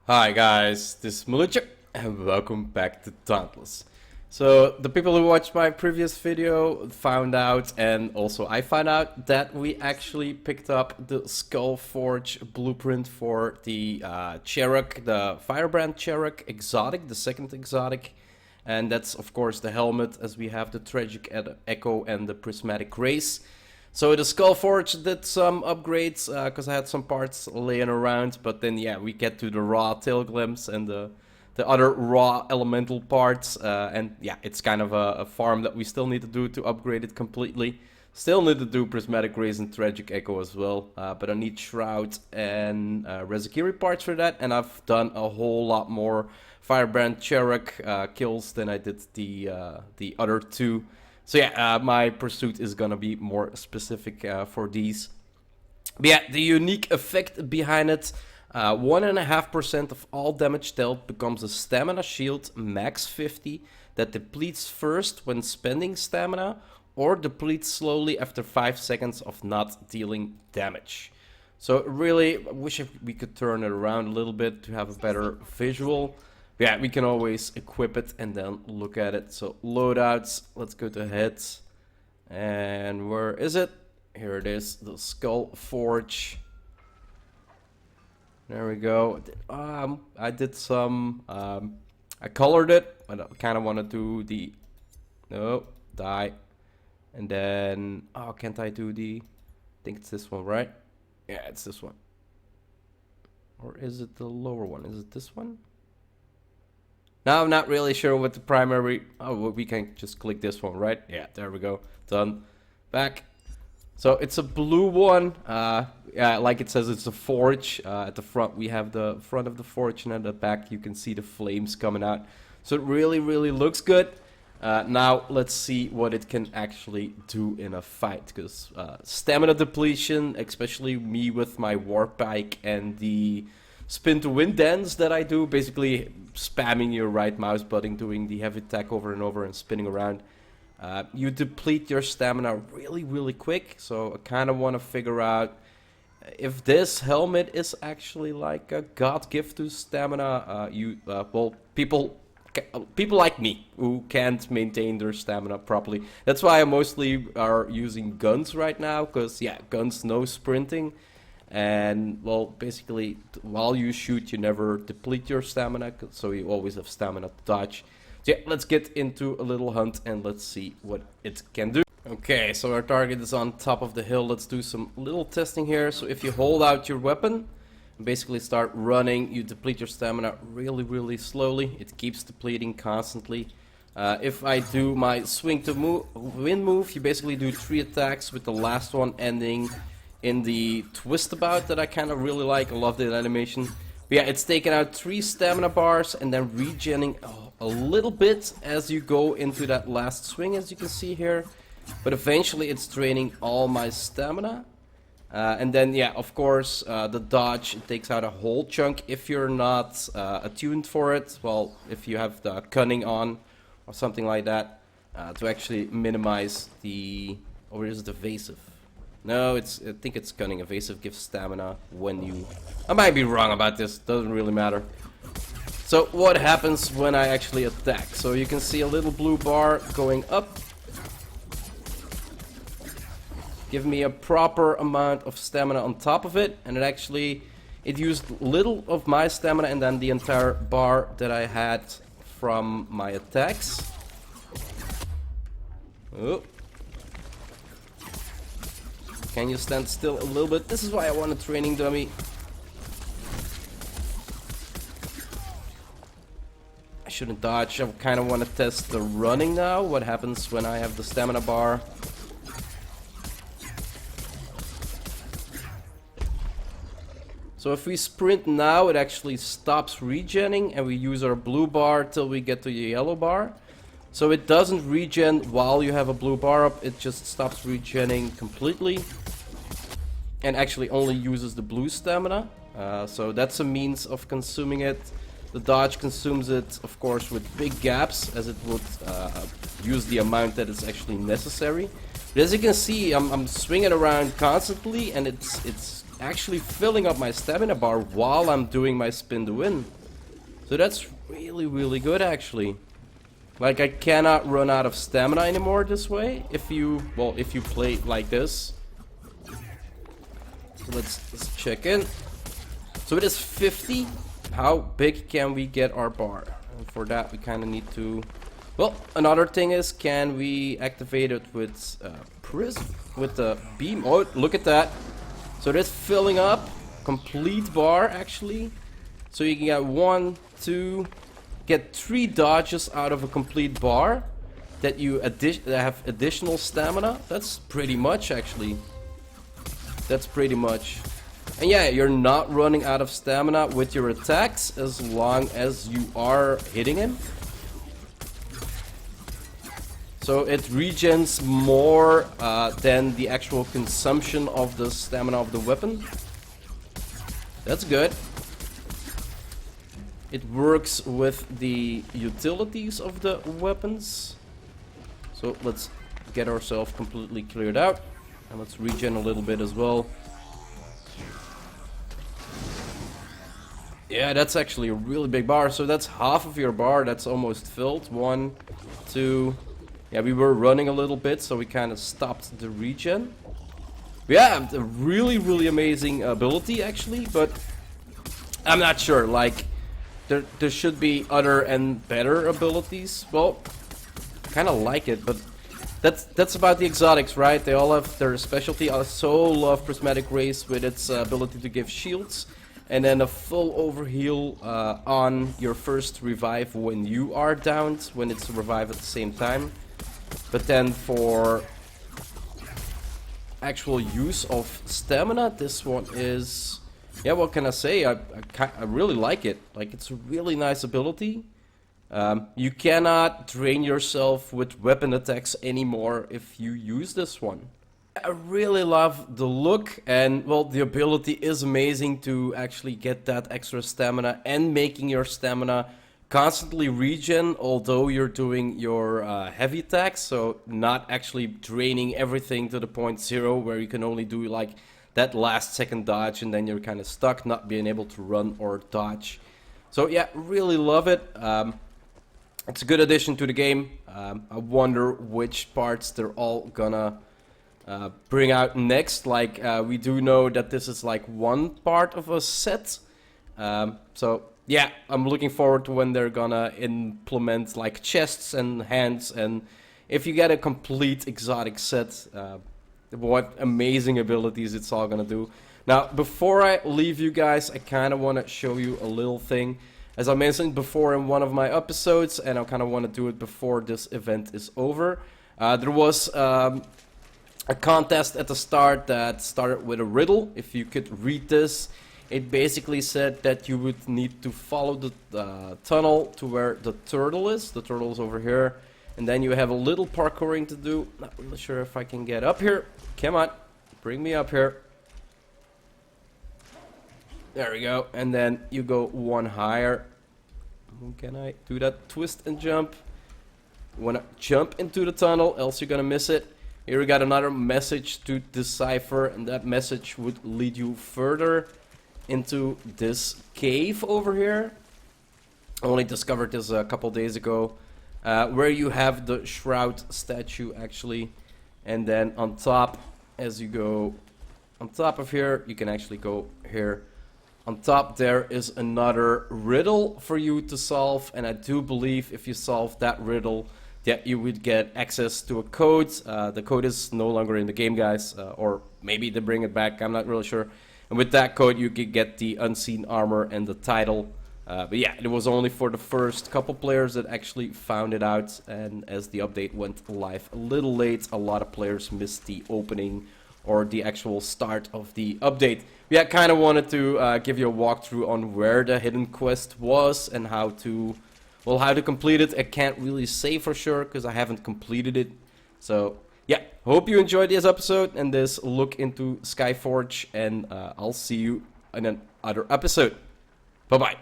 Hi guys, this is Mulcher and welcome back to Dauntless. So the people who watched my previous video found out, and also I found out, that we actually picked up the skullForge blueprint for the Charrogg, the firebrand Charrogg exotic, the second exotic. And that's of course the helmet, as we have the tragic echo and the prismatic race. So the skullForge did some upgrades because I had some parts laying around, but then yeah, we get to the raw tail glimpse and the other raw elemental parts, and yeah, it's kind of a farm that we still need to do to upgrade it completely. Still need to do prismatic race and tragic echo as well, but I need shroud and Rezakiri parts for that, and I've done a whole lot more firebrand Charrogg kills than I did the other two. So yeah, my pursuit is gonna be more specific for these. But yeah, the unique effect behind it, 1.5% of all damage dealt becomes a stamina shield, max 50, that depletes first when spending stamina, or depletes slowly after 5 seconds of not dealing damage. So really, I wish we could turn it around a little bit to have a better visual. Yeah, we can always equip it and then look at it. So loadouts, let's go to heads. And where is it? Here it is, the skullForge. There we go. I did some, I colored it, but I kind of want to do the, no, die. And then, oh, can't I do the, I think it's this one, right? Yeah, it's this one. Or is it the lower one? Is it this one? Now I'm not really sure what the primary... Oh, well, we can just click this one, right? Yeah, there we go. Done. Back. So it's a blue one. Yeah, like it says, it's a forge. At the front we have the front of the forge, and at the back you can see the flames coming out. So it really, really looks good. Now let's see what it can actually do in a fight. Because stamina depletion, especially me with my warp bike and the spin to win dance that I do, basically spamming your right mouse button, doing the heavy attack over and over and spinning around. You deplete your stamina really, really quick. So I kind of want to figure out if this helmet is actually like a god gift to stamina. Well, people like me who can't maintain their stamina properly. That's why I mostly are using guns right now, because yeah, guns no sprinting. And well, basically while you shoot you never deplete your stamina, so you always have stamina to dodge. So yeah, let's get into a little hunt and let's see what it can do. Okay, so our target is on top of the hill. Let's do some little testing here. So if you hold out your weapon and basically start running, you deplete your stamina really, really slowly. It keeps depleting constantly. If I do my swing to win move, you basically do 3 attacks, with the last one ending in the twist about that I kind of really like. I love that animation. But yeah, it's taking out 3 stamina bars and then regenning a little bit as you go into that last swing, as you can see here. But eventually it's draining all my stamina. And then yeah, of course, the dodge, it takes out a whole chunk if you're not attuned for it. Well, if you have the cunning on or something like that, to actually minimize the... Or is it evasive? No, I think it's cunning. Evasive gives stamina when you... I might be wrong about this, doesn't really matter. So what happens when I actually attack? So you can see a little blue bar going up. Give me a proper amount of stamina on top of it, and it used little of my stamina and then the entire bar that I had from my attacks. Oh. Can you stand still a little bit? This is why I want a training dummy. I shouldn't dodge. I kind of want to test the running now. What happens when I have the stamina bar? So if we sprint now, it actually stops regenning, and we use our blue bar till we get to the yellow bar. So it doesn't regen while you have a blue bar up, it just stops regenning completely. And actually only uses the blue stamina. So that's a means of consuming it. The dodge consumes it, of course, with big gaps, as it would use the amount that is actually necessary. But as you can see, I'm swinging around constantly, and it's actually filling up my stamina bar while I'm doing my spin to win. So that's really, really good actually. Like, I cannot run out of stamina anymore this way if you play like this. So let's check in. So it is 50. How big can we get our bar? And for that we kind of need to... Well, another thing is, can we activate it with prism, with the beam? Oh, look at that. So that's filling up, complete bar actually. So you can get 1, 2, get 3 dodges out of a complete bar. That you have additional stamina. That's pretty much actually. That's pretty much. And yeah, you're not running out of stamina with your attacks as long as you are hitting him. So it regens more than the actual consumption of the stamina of the weapon. That's good. It works with the utilities of the weapons. So let's get ourselves completely cleared out. And let's regen a little bit as well. Yeah, that's actually a really big bar. So that's half of your bar. That's almost filled. 1, 2... Yeah, we were running a little bit, so we kind of stopped the regen. Yeah, a really, really amazing ability, actually, but I'm not sure. Like, there should be other and better abilities. Well, kind of like it, but that's about the exotics, right? They all have their specialty. I so love Prismatic Rays with its ability to give shields. And then a full overheal on your first revive when you are downed, when it's a revive at the same time. But then for actual use of stamina, this one is... Yeah, what can I say? I really like it. Like, it's a really nice ability. You cannot drain yourself with weapon attacks anymore if you use this one. I really love the look, and well, the ability is amazing to actually get that extra stamina and making your stamina constantly regen, although you're doing your heavy attacks, so not actually draining everything to the point 0 where you can only do like that last second dodge and then you're kind of stuck, not being able to run or dodge. So yeah, really love it. It's a good addition to the game. I wonder which parts they're all gonna bring out next. Like, we do know that this is like one part of a set. So yeah, I'm looking forward to when they're gonna implement like chests and hands, and if you get a complete exotic set, what amazing abilities it's all gonna do. Now, before I leave you guys, I kind of want to show you a little thing. As I mentioned before in one of my episodes, and I kind of want to do it before this event is over, there was a contest at the start that started with a riddle. If you could read this, it basically said that you would need to follow the tunnel to where the turtle is. The turtle is over here. And then you have a little parkouring to do. Not really sure if I can get up here. Come on, bring me up here. There we go. And then you go one higher. Can I do that twist and jump? You wanna jump into the tunnel, else you're gonna miss it. Here we got another message to decipher, and that message would lead you further into this cave over here. I only discovered this a couple days ago, where you have the shroud statue actually, and then on top, as you go on top of here, you can actually go here. On top there is another riddle for you to solve, and I do believe if you solve that riddle, yeah, you would get access to a code. The code is no longer in the game, guys, or maybe they bring it back, I'm not really sure. And with that code you could get the unseen armor and the title. But yeah, it was only for the first couple players that actually found it out, and as the update went live a little late, a lot of players missed the opening or the actual start of the update. Yeah, I kind of wanted to give you a walkthrough on where the hidden quest was and how to, well, how to complete it. I can't really say for sure because I haven't completed it. So yeah, hope you enjoyed this episode and this look into skullForge, and I'll see you in another episode. Bye bye.